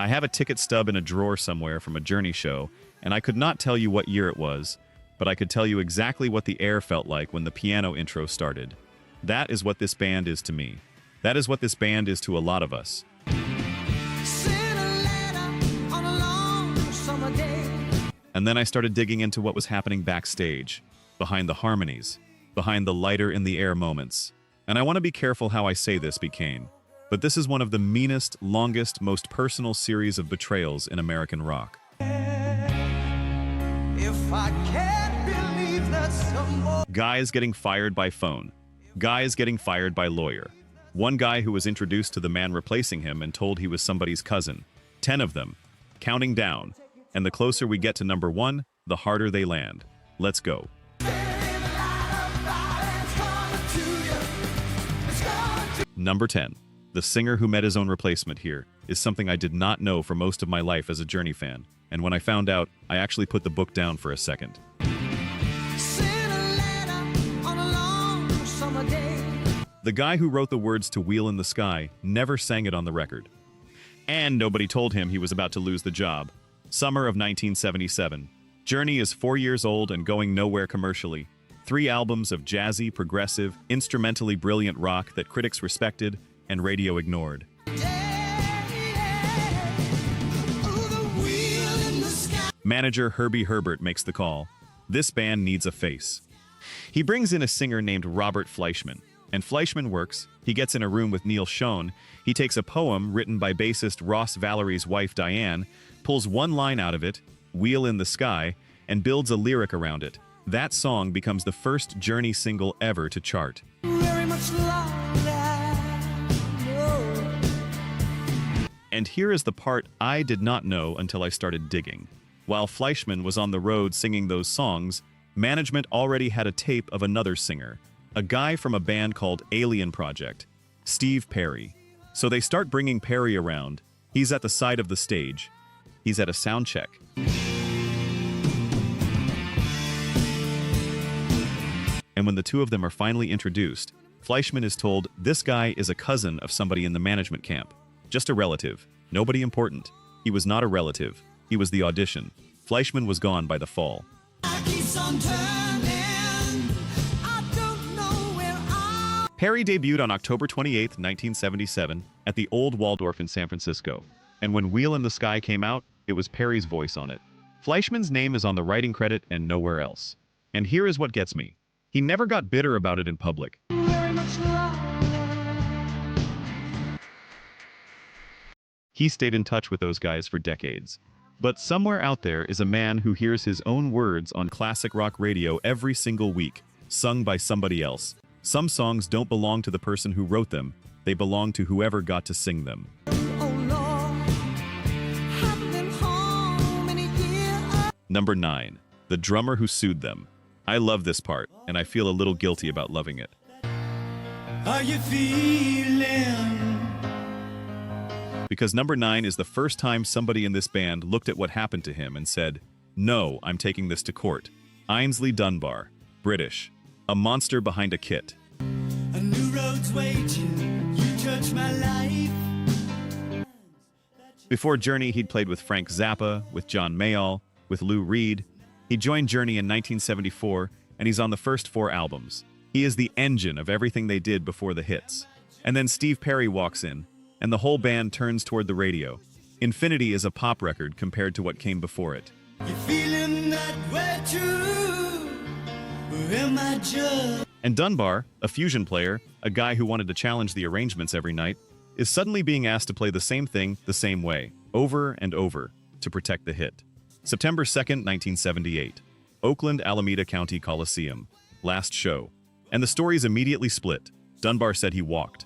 I have a ticket stub in a drawer somewhere from a Journey show, and I could not tell you what year it was, but I could tell you exactly what the air felt like when the piano intro started. That is what this band is to me. That is what this band is to a lot of us. And then I started digging into what was happening backstage, behind the harmonies, behind the lighter in the air moments. And I want to be careful how I say this, Became, but this is one of the meanest, longest, most personal series of betrayals in American rock. If I can't believe that someone... Guys getting fired by phone. Guys getting fired by lawyer. One guy who was introduced to the man replacing him and told he was somebody's cousin. 10 of them. Counting down. And the closer we get to number 1, the harder they land. Let's go. Number 10. The singer who met his own replacement here is something I did not know for most of my life as a Journey fan, and when I found out, I actually put the book down for a second. The guy who wrote the words to Wheel in the Sky never sang it on the record. And nobody told him he was about to lose the job. Summer of 1977. Journey is 4 years old and going nowhere commercially. 3 albums of jazzy, progressive, instrumentally brilliant rock that critics respected and radio ignored. Manager Herbie Herbert makes the call. This band needs a face. He brings in a singer named Robert Fleischman. And Fleischman works. He gets in a room with Neil Schon. He takes a poem written by bassist Ross Valerie's wife Diane, pulls one line out of it, Wheel in the Sky, and builds a lyric around it. That song becomes the first Journey single ever to chart. And here is the part I did not know until I started digging. While Fleischman was on the road singing those songs, management already had a tape of another singer, a guy from a band called Alien Project, Steve Perry. So they start bringing Perry around. He's at the side of the stage. He's at a sound check. And when the two of them are finally introduced, Fleischman is told this guy is a cousin of somebody in the management camp. Just a relative. Nobody important. He was not a relative. He was the audition. Fleischman was gone by the fall. Perry debuted on October 28, 1977, at the Old Waldorf in San Francisco. And when Wheel in the Sky came out, it was Perry's voice on it. Fleischman's name is on the writing credit and nowhere else. And here is what gets me. He never got bitter about it in public. He stayed in touch with those guys for decades. But somewhere out there is a man who hears his own words on classic rock radio every single week, sung by somebody else. Some songs don't belong to the person who wrote them, they belong to whoever got to sing them. Number 9. The drummer who sued them. I love this part, and I feel a little guilty about loving it. Are you feeling? Because number 9 is the first time somebody in this band looked at what happened to him and said, "No, I'm taking this to court." Ainsley Dunbar, British. A monster behind a kit. A new road's waiting, you judge my life. Before Journey, he'd played with Frank Zappa, with John Mayall, with Lou Reed. He joined Journey in 1974, and he's on the first 4 albums. He is the engine of everything they did before the hits. And then Steve Perry walks in, and the whole band turns toward the radio. Infinity is a pop record compared to what came before it. You're feeling that way too. And Dunbar, a fusion player, a guy who wanted to challenge the arrangements every night, is suddenly being asked to play the same thing the same way, over and over, to protect the hit. September 2nd, 1978. Oakland, Alameda County Coliseum. Last show. And the stories immediately split. Dunbar said he walked.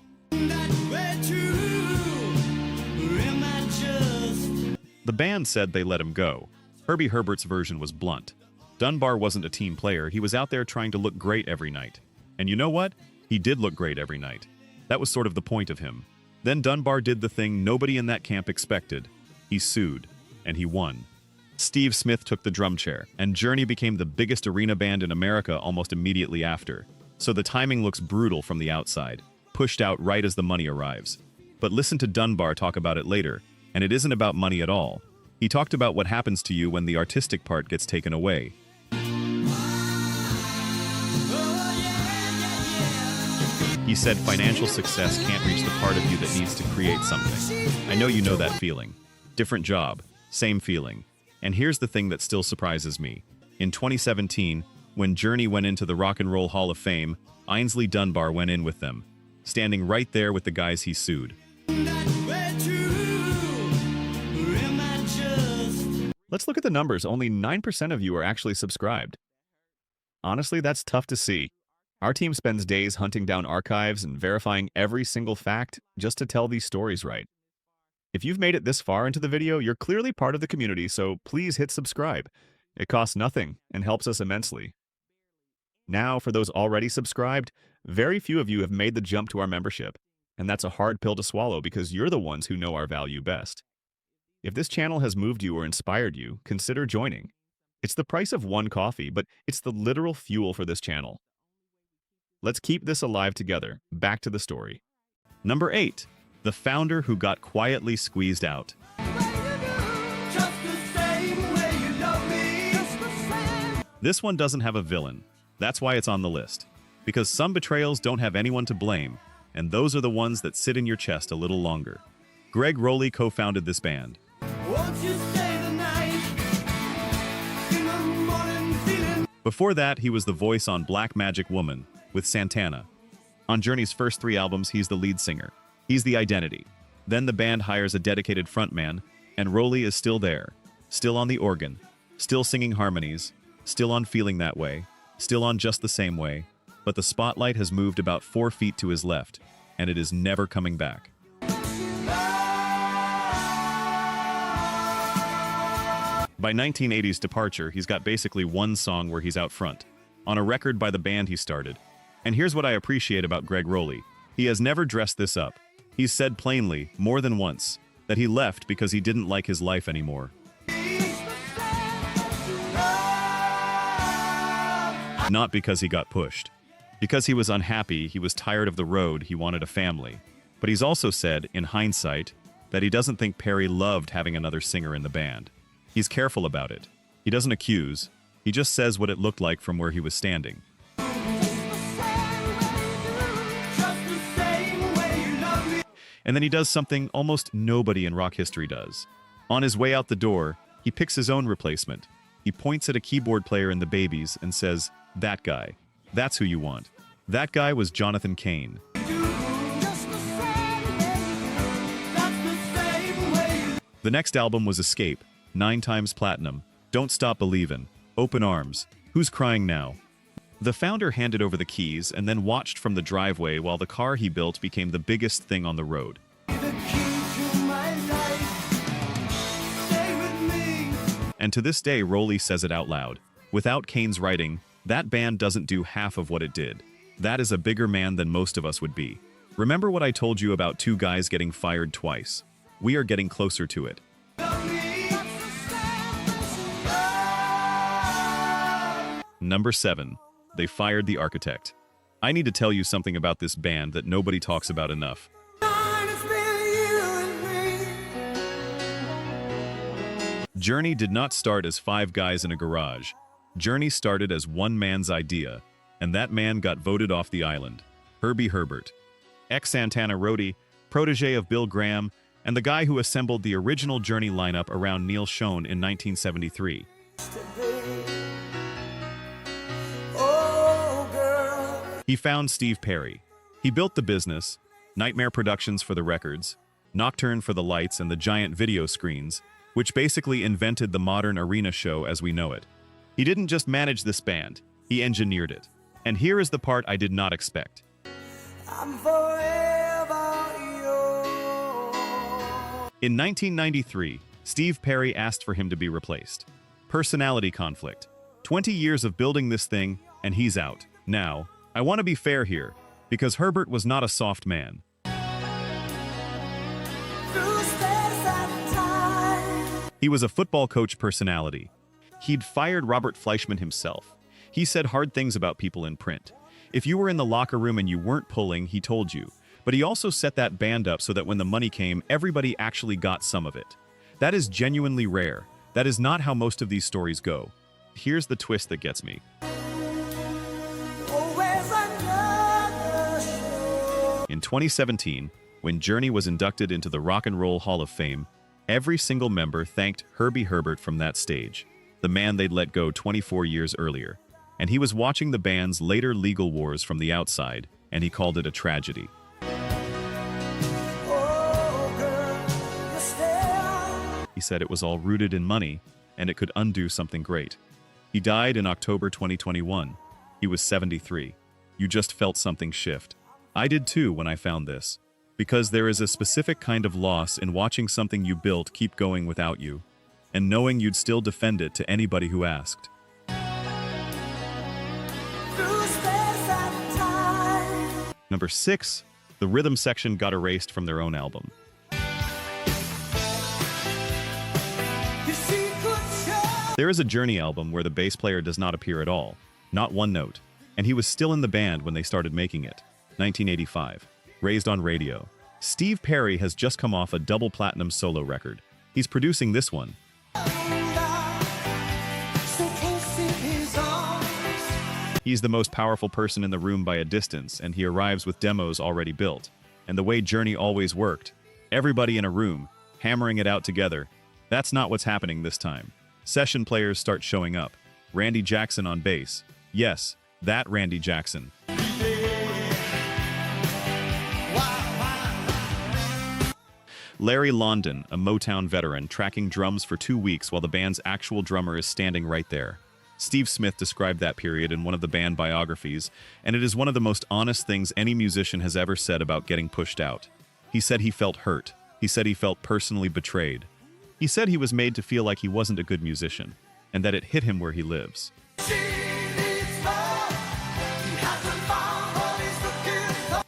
The band said they let him go. Herbie Herbert's version was blunt. Dunbar wasn't a team player, he was out there trying to look great every night. And you know what? He did look great every night. That was sort of the point of him. Then Dunbar did the thing nobody in that camp expected. He sued. And he won. Steve Smith took the drum chair, and Journey became the biggest arena band in America almost immediately after. So the timing looks brutal from the outside, pushed out right as the money arrives. But listen to Dunbar talk about it later. And it isn't about money at all. He talked about what happens to you when the artistic part gets taken away. He said financial success can't reach the part of you that needs to create something. I know you know that feeling. Different job, same feeling. And here's the thing that still surprises me. In 2017, when Journey went into the Rock and Roll Hall of Fame, Ainsley Dunbar went in with them, standing right there with the guys he sued. Let's look at the numbers. Only 9% of you are actually subscribed. Honestly, that's tough to see. Our team spends days hunting down archives and verifying every single fact just to tell these stories right. If you've made it this far into the video, you're clearly part of the community, so please hit subscribe. It costs nothing and helps us immensely. Now, for those already subscribed, very few of you have made the jump to our membership, and that's a hard pill to swallow because you're the ones who know our value best. If this channel has moved you or inspired you, consider joining. It's the price of one coffee, but it's the literal fuel for this channel. Let's keep this alive together. Back to the story. Number 8. The founder who got quietly squeezed out. This one doesn't have a villain. That's why it's on the list. Because some betrayals don't have anyone to blame, and those are the ones that sit in your chest a little longer. Gregg Rolie co-founded this band. Before that, he was the voice on Black Magic Woman with Santana. On Journey's first 3 albums, he's the lead singer. He's the identity. Then the band hires a dedicated frontman, and Rolie is still there, still on the organ, still singing harmonies, still on Feeling That Way, still on Just the Same Way, but the spotlight has moved about 4 feet to his left, and it is never coming back. By 1980's departure, he's got basically one song where he's out front, on a record by the band he started. And here's what I appreciate about Gregg Rolie. He has never dressed this up. He's said plainly, more than once, that he left because he didn't like his life anymore. Not because he got pushed. Because he was unhappy, he was tired of the road, he wanted a family. But he's also said, in hindsight, that he doesn't think Perry loved having another singer in the band. He's careful about it. He doesn't accuse. He just says what it looked like from where he was standing. And then he does something almost nobody in rock history does. On his way out the door, he picks his own replacement. He points at a keyboard player in the Babies and says, "That guy. That's who you want." That guy was Jonathan Cain. The next album was Escape, 9 times platinum, Don't Stop Believin', Open Arms, Who's Crying Now? The founder handed over the keys and then watched from the driveway while the car he built became the biggest thing on the road. And to this day, Rolie says it out loud. Without Cain's writing, that band doesn't do half of what it did. That is a bigger man than most of us would be. Remember what I told you about 2 guys getting fired twice? We are getting closer to it. Number 7. They fired the architect. I need to tell you something about this band that nobody talks about enough. Journey did not start as 5 guys in a garage. Journey started as one man's idea, and that man got voted off the island. Herbie Herbert, ex-Santana roadie, protege of Bill Graham, and the guy who assembled the original Journey lineup around Neil Schon in 1973. He found Steve Perry. He built the business, Nightmare Productions for the records, Nocturne for the lights and the giant video screens, which basically invented the modern arena show as we know it. He didn't just manage this band, he engineered it. And here is the part I did not expect. I'm forever yours. In 1993, Steve Perry asked for him to be replaced. Personality conflict. 20 years of building this thing, and he's out. Now, I want to be fair here, because Herbert was not a soft man. He was a football coach personality. He'd fired Robert Fleischman himself. He said hard things about people in print. If you were in the locker room and you weren't pulling, he told you. But he also set that band up so that when the money came, everybody actually got some of it. That is genuinely rare. That is not how most of these stories go. Here's the twist that gets me. In 2017, when Journey was inducted into the Rock and Roll Hall of Fame, every single member thanked Herbie Herbert from that stage, the man they'd let go 24 years earlier. And he was watching the band's later legal wars from the outside, and he called it a tragedy. He said it was all rooted in money, and it could undo something great. He died in October 2021. He was 73. You just felt something shift. I did too when I found this. Because there is a specific kind of loss in watching something you built keep going without you, and knowing you'd still defend it to anybody who asked. Number 6, the rhythm section got erased from their own album. There is a Journey album where the bass player does not appear at all, not one note, and he was still in the band when they started making it. 1985. Raised on Radio. Steve Perry has just come off a double platinum solo record. He's producing this one. He's the most powerful person in the room by a distance, and he arrives with demos already built. And the way Journey always worked, everybody in a room, hammering it out together, that's not what's happening this time. Session players start showing up. Randy Jackson on bass. Yes, that Randy Jackson. Larry London, a Motown veteran, tracking drums for 2 weeks while the band's actual drummer is standing right there. Steve Smith described that period in one of the band biographies, and it is one of the most honest things any musician has ever said about getting pushed out. He said he felt hurt. He said he felt personally betrayed. He said he was made to feel like he wasn't a good musician, and that it hit him where he lives.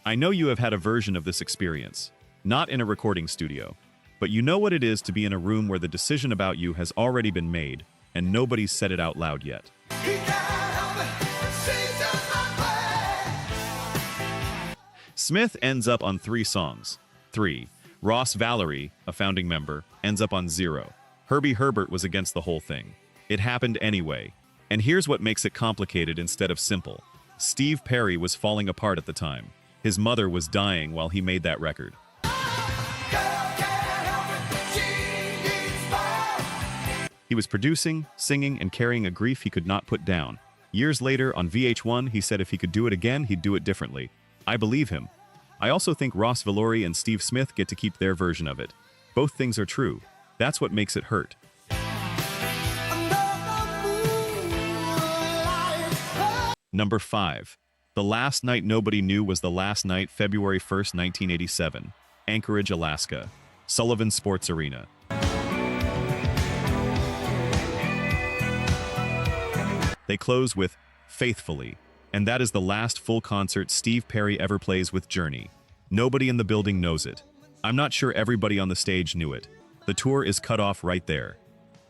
I know you have had a version of this experience, not in a recording studio, but you know what it is to be in a room where the decision about you has already been made, and nobody's said it out loud yet. Smith ends up on 3 songs. 3. Ross Valerie, a founding member, ends up on 0. Herbie Herbert was against the whole thing. It happened anyway. And here's what makes it complicated instead of simple. Steve Perry was falling apart at the time. His mother was dying while he made that record. He was producing, singing, and carrying a grief he could not put down. Years later, on VH1, he said if he could do it again, he'd do it differently. I believe him. I also think Ross Valory and Steve Smith get to keep their version of it. Both things are true. That's what makes it hurt. Number 5. The last night nobody knew was the last night, February 1st, 1987. Anchorage, Alaska. Sullivan Sports Arena. They close with Faithfully, and that is the last full concert Steve Perry ever plays with Journey. Nobody in the building knows it. I'm not sure everybody on the stage knew it. The tour is cut off right there.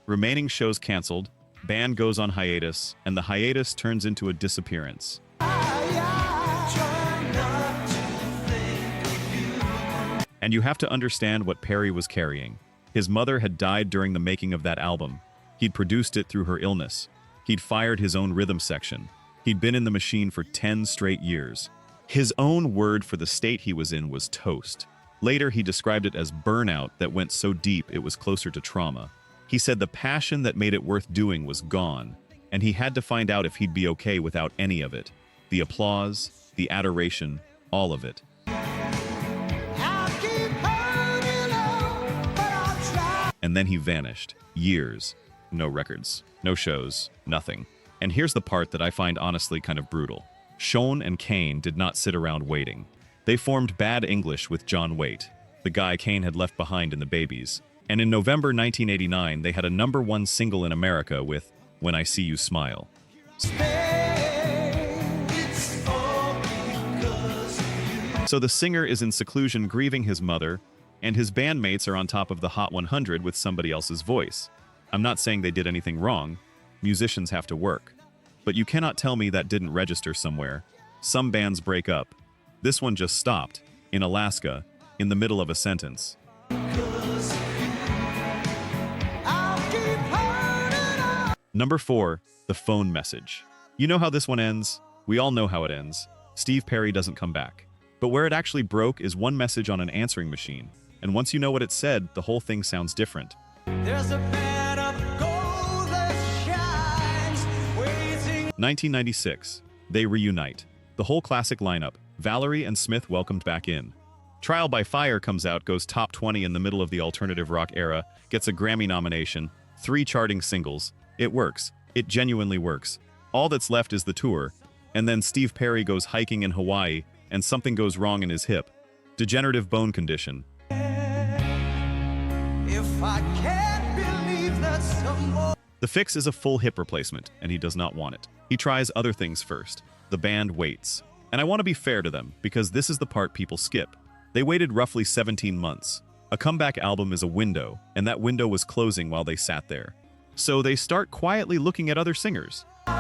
Remaining shows canceled, band goes on hiatus, and the hiatus turns into a disappearance. And you have to understand what Perry was carrying. His mother had died during the making of that album. He'd produced it through her illness. He'd fired his own rhythm section. He'd been in the machine for 10 straight years. His own word for the state he was in was toast. Later, he described it as burnout that went so deep it was closer to trauma. He said the passion that made it worth doing was gone, and he had to find out if he'd be okay without any of it. The applause, the adoration, all of it. And then he vanished. Years. No records. No shows. Nothing. And here's the part that I find honestly kind of brutal. Sean and Kane did not sit around waiting. They formed Bad English with John Waite, the guy Kane had left behind in the Babies. And in November 1989, they had a #1 single in America with When I See You Smile. So the singer is in seclusion grieving his mother, and his bandmates are on top of the Hot 100 with somebody else's voice. I'm not saying they did anything wrong. Musicians have to work. But you cannot tell me that didn't register somewhere. Some bands break up. This one just stopped. in Alaska, in the middle of a sentence. Number 4, the phone message. You know how this one ends? We all know how it ends. Steve Perry doesn't come back. But where it actually broke is one message on an answering machine. And once you know what it said, the whole thing sounds different. There's a bed of gold that shines, waiting. 1996. They reunite. The whole classic lineup, Valerie and Smith welcomed back in. Trial by Fire comes out, goes top 20 in the middle of the alternative rock era, gets a Grammy nomination, 3 charting singles. It works. It genuinely works. All that's left is the tour. And then Steve Perry goes hiking in Hawaii, and something goes wrong in his hip. Degenerative bone condition. If I can't believe that someone... The fix is a full hip replacement, and he does not want it. He tries other things first. The band waits. And I want to be fair to them, because this is the part people skip. They waited roughly 17 months. A comeback album is a window, and that window was closing while they sat there. So they start quietly looking at other singers. You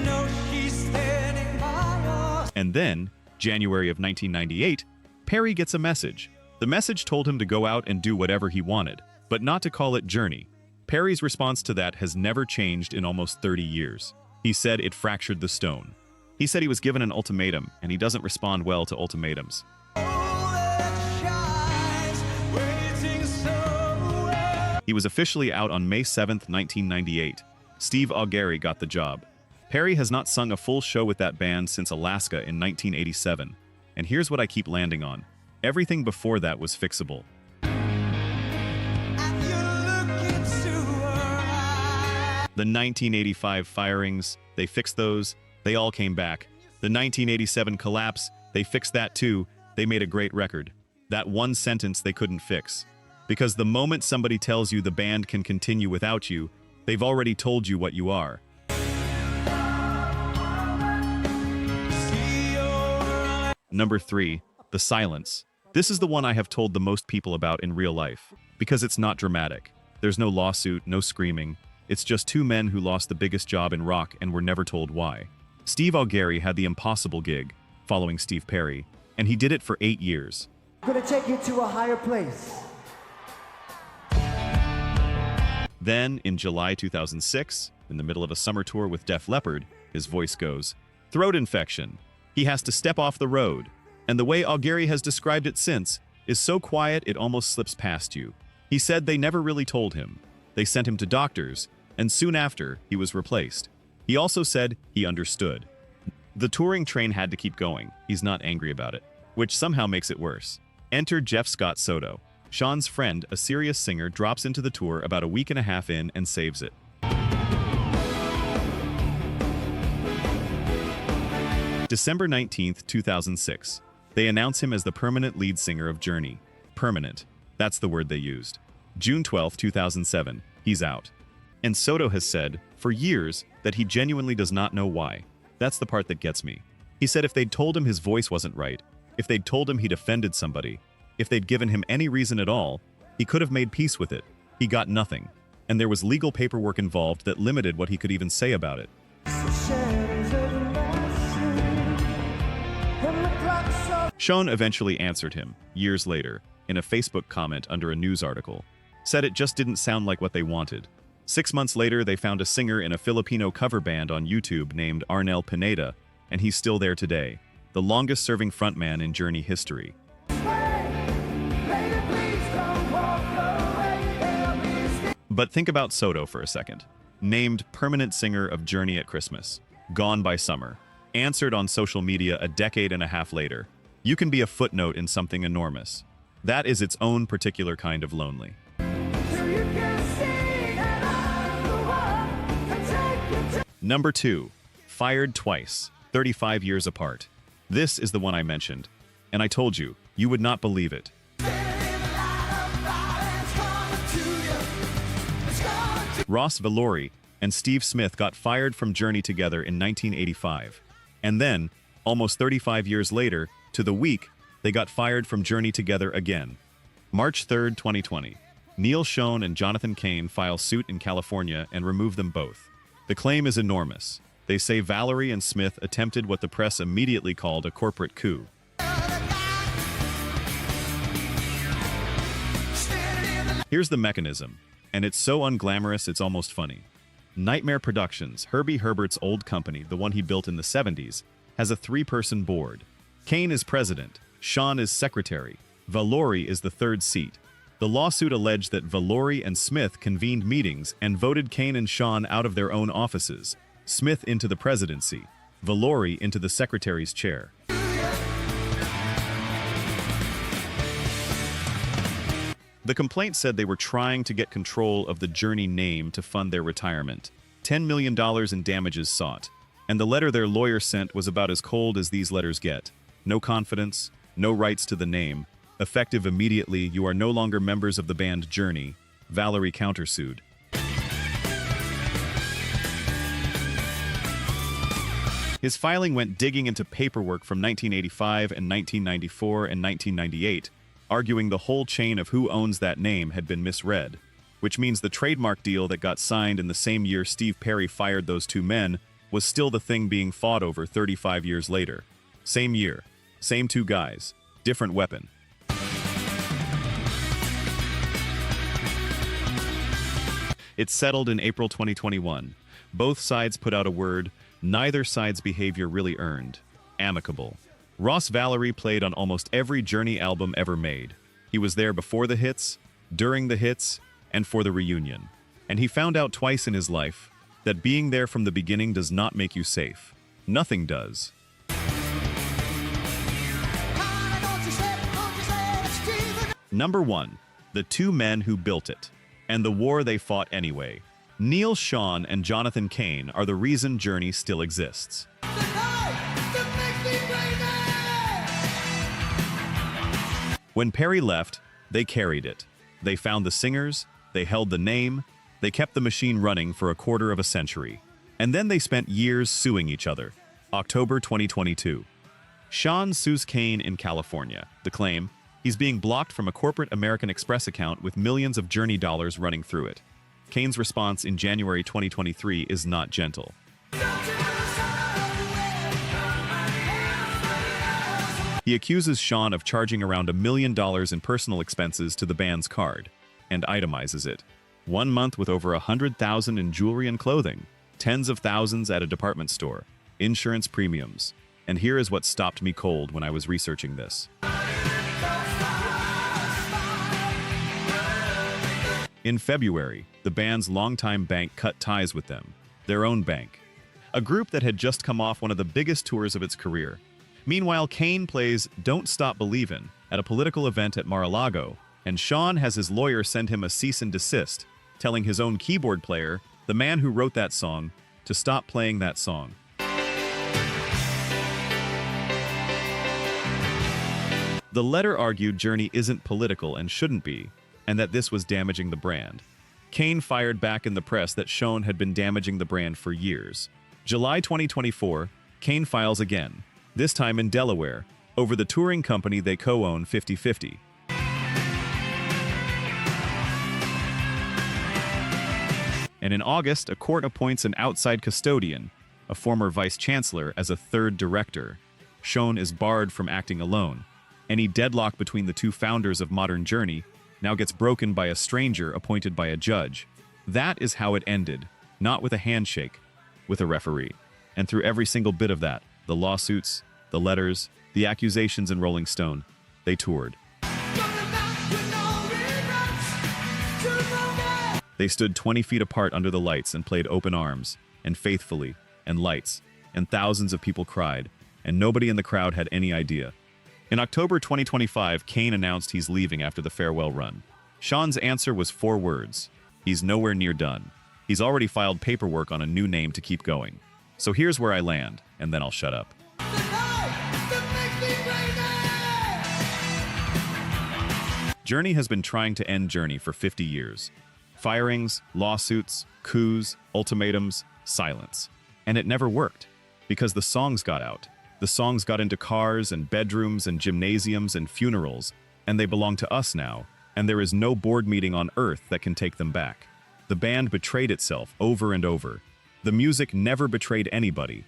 know she's standing by us. And then, January of 1998, Perry gets a message. The message told him to go out and do whatever he wanted, but not to call it Journey. Perry's response to that has never changed in almost 30 years. He said it fractured the stone. He said he was given an ultimatum, and he doesn't respond well to ultimatums. He was officially out on May 7, 1998. Steve Augeri got the job. Perry has not sung a full show with that band since Alaska in 1987. And here's what I keep landing on. Everything before that was fixable. The 1985 firings, they fixed those. They all came back. The 1987 collapse, they fixed that too. They made a great record. That one sentence they couldn't fix. Because the moment somebody tells you the band can continue without you, they've already told you what you are. Number 3, the silence. This is the one I have told the most people about in real life, because it's not dramatic. There's no lawsuit, no screaming. It's just 2 men who lost the biggest job in rock and were never told why. Steve Augeri had the impossible gig, following Steve Perry, and he did it for 8 years. I'm gonna take you to a higher place. Then, in July 2006, in the middle of a summer tour with Def Leppard, his voice goes, throat infection. He has to step off the road. And the way Augeri has described it since is so quiet it almost slips past you. He said they never really told him. They sent him to doctors, and soon after, he was replaced. He also said he understood. The touring train had to keep going. He's not angry about it, which somehow makes it worse. Enter Jeff Scott Soto. Sean's friend, a serious singer, drops into the tour about a week and a half in and saves it. December 19th, 2006. They announce him as the permanent lead singer of Journey. Permanent. That's the word they used. June 12, 2007. He's out. And Soto has said, for years, that he genuinely does not know why. That's the part that gets me. He said if they'd told him his voice wasn't right, if they'd told him he'd offended somebody, if they'd given him any reason at all, he could have made peace with it. He got nothing. And there was legal paperwork involved that limited what he could even say about it. Sean eventually answered him, years later, in a Facebook comment under a news article. Said it just didn't sound like what they wanted. 6 months later, they found a singer in a Filipino cover band on YouTube named Arnel Pineda, and he's still there today, the longest-serving frontman in Journey history. But think about Soto for a second. Named permanent singer of Journey at Christmas. Gone by summer. Answered on social media a decade and a half later. You can be a footnote in something enormous. That is its own particular kind of lonely. Number 2. Fired twice, 35 years apart. This is the one I mentioned. And I told you, you would not believe it. Ross Valori and Steve Smith got fired from Journey together in 1985. And then, almost 35 years later, to the week, they got fired from Journey together again. March 3, 2020. Neil Schon and Jonathan Cain file suit in California and remove them both. The claim is enormous. They say Valerie and Smith attempted what the press immediately called a corporate coup. Here's the mechanism, and it's so unglamorous it's almost funny. Nightmare Productions, Herbie Herbert's old company, the one he built in the 70s, has a 3-person board. Kane is president, Sean is secretary, Valori is the third seat. The lawsuit alleged that Valori and Smith convened meetings and voted Kane and Sean out of their own offices, Smith into the presidency, Valori into the secretary's chair. The complaint said they were trying to get control of the Journey name to fund their retirement. $10 million in damages sought. And the letter their lawyer sent was about as cold as these letters get. No confidence, no rights to the name. Effective immediately, you are no longer members of the band Journey. Valerie countersued. His filing went digging into paperwork from 1985 and 1994 and 1998, arguing the whole chain of who owns that name had been misread, which means the trademark deal that got signed in the same year Steve Perry fired those two men was still the thing being fought over 35 years later. Same year, same two guys, different weapon. It settled in April 2021. Both sides put out a word, neither side's behavior really earned. Amicable. Ross Valerie played on almost every Journey album ever made. He was there before the hits, during the hits, and for the reunion. And he found out twice in his life that being there from the beginning does not make you safe. Nothing does. Number 1. The two men who built it, and the war they fought anyway. Neil Sean and Jonathan Cain are the reason Journey still exists. When Perry left, they carried it. They found the singers, they held the name, they kept the machine running for a quarter of a century. And then they spent years suing each other. October 2022. Sean sues Cain in California. The claim, he's being blocked from a corporate American Express account with millions of Journey dollars running through it. Cain's response in January 2023 is not gentle. He accuses Sean of charging around $1 million in personal expenses to the band's card, and itemizes it. 1 month with over $100,000 in jewelry and clothing, tens of thousands at a department store, insurance premiums. And here is what stopped me cold when I was researching this. In February, the band's longtime bank cut ties with them, their own bank. A group that had just come off one of the biggest tours of its career. Meanwhile, Cain plays Don't Stop Believin' at a political event at Mar-a-Lago, and Sean has his lawyer send him a cease and desist, telling his own keyboard player, the man who wrote that song, to stop playing that song. The letter argued Journey isn't political and shouldn't be, and that this was damaging the brand. Cain fired back in the press that Sean had been damaging the brand for years. July 2024, Cain files again, this time in Delaware, over the touring company they co-own 50-50. And in August, a court appoints an outside custodian, a former vice-chancellor, as a third director. Sean is barred from acting alone. Any deadlock between the two founders of modern Journey now gets broken by a stranger appointed by a judge. That is how it ended, not with a handshake, with a referee. And through every single bit of that, the lawsuits, the letters, the accusations in Rolling Stone, they toured. They stood 20 feet apart under the lights and played Open Arms, and Faithfully, and Lights, and thousands of people cried, and nobody in the crowd had any idea. In October 2025, Cain announced he's leaving after the farewell run. Sean's answer was 4 words. He's nowhere near done. He's already filed paperwork on a new name to keep going. So here's where I land, and then I'll shut up. Journey has been trying to end Journey for 50 years. Firings, lawsuits, coups, ultimatums, silence. And it never worked, because the songs got out. The songs got into cars and bedrooms and gymnasiums and funerals, and they belong to us now, and there is no board meeting on earth that can take them back. The band betrayed itself over and over. The music never betrayed anybody,